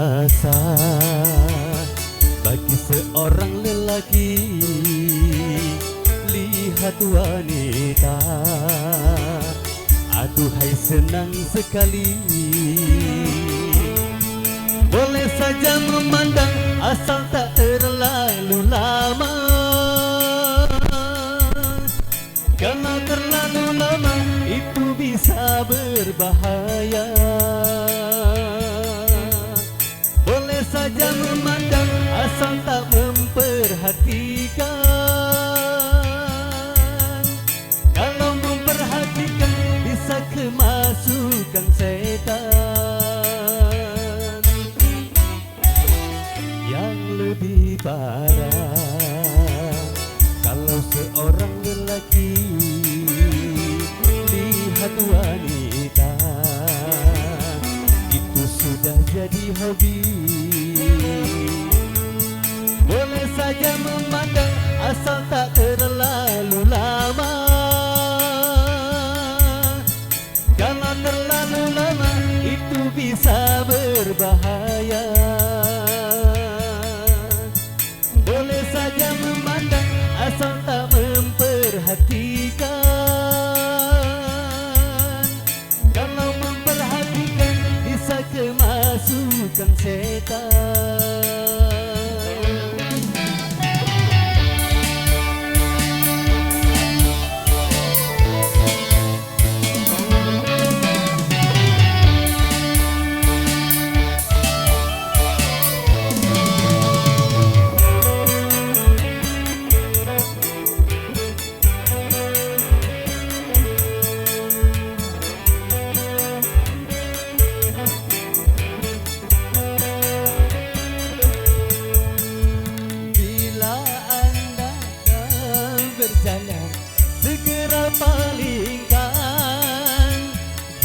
biasa bagi seorang lelaki lihat wanita. Aduhai senang sekali, boleh saja memandang asal tak terlalu lama. Kalau terlalu lama itu bisa berbahaya. Boleh saja memandang asal tak memperhatikan. Kalau memperhatikan bisa kemasukan setan. Yang lebih parah, kalau seorang lelaki lihat wanita, itu sudah jadi hobi. Boleh saja memandang asal tak terlalu lama. Kalau terlalu lama itu bisa berbahaya. Boleh saja memandang asal tak memperhatikan. Kalau memperhatikan bisa kemasukan setan. Berjalan, segera palingkan.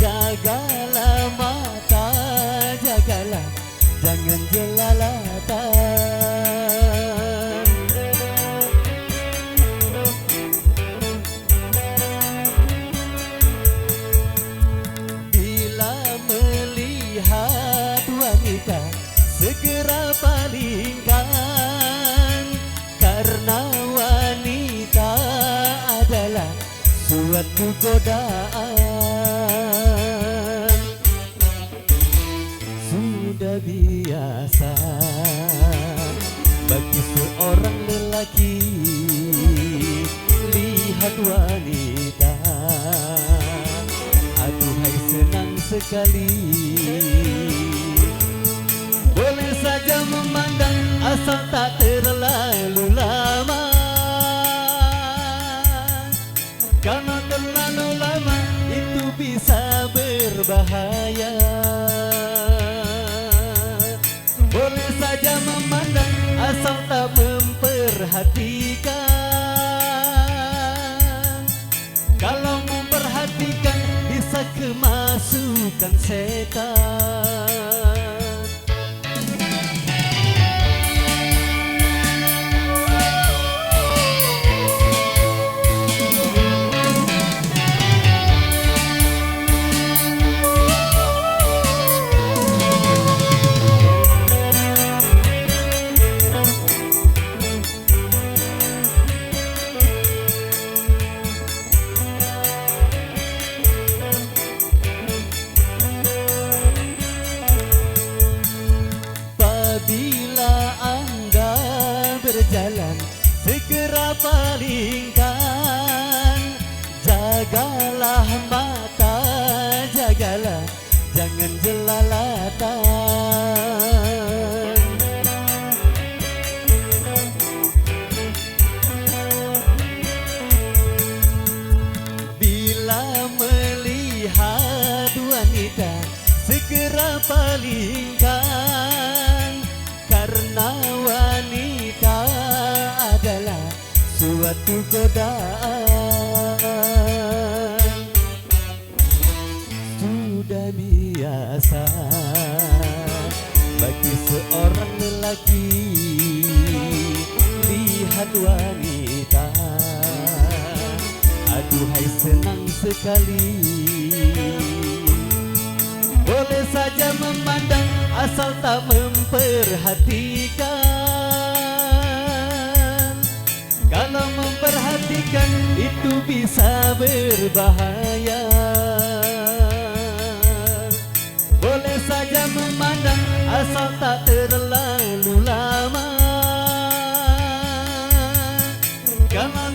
Jagalah mata, jagalah, jangan jelalatan. Bila melihat wanita, segera palingkan. Karena wanita adalah suatu godaan. Sudah biasa bagi seorang lelaki lihat wanita. Aduhai senang sekali, boleh saja memandang asal tak terlalu lama. Karena terlalu lama itu bisa berbahaya. Boleh saja memandang asal tak memperhatikan. Kalau memperhatikan bisa kemasukan setan. Bila Anda berjalan, segera palingkan. Jagalah mata, jagalah, jangan jelalatan. Bila melihat wanita, segera palingkan. Karena wanita adalah suatu godaan. Sudah biasa bagi seorang lelaki lihat wanita. Aduhai senang sekali, boleh saja memandang asal tak memperhatikan. Kalau memperhatikan itu bisa berbahaya. Boleh saja memandang asal tak terlalu lama. Kalau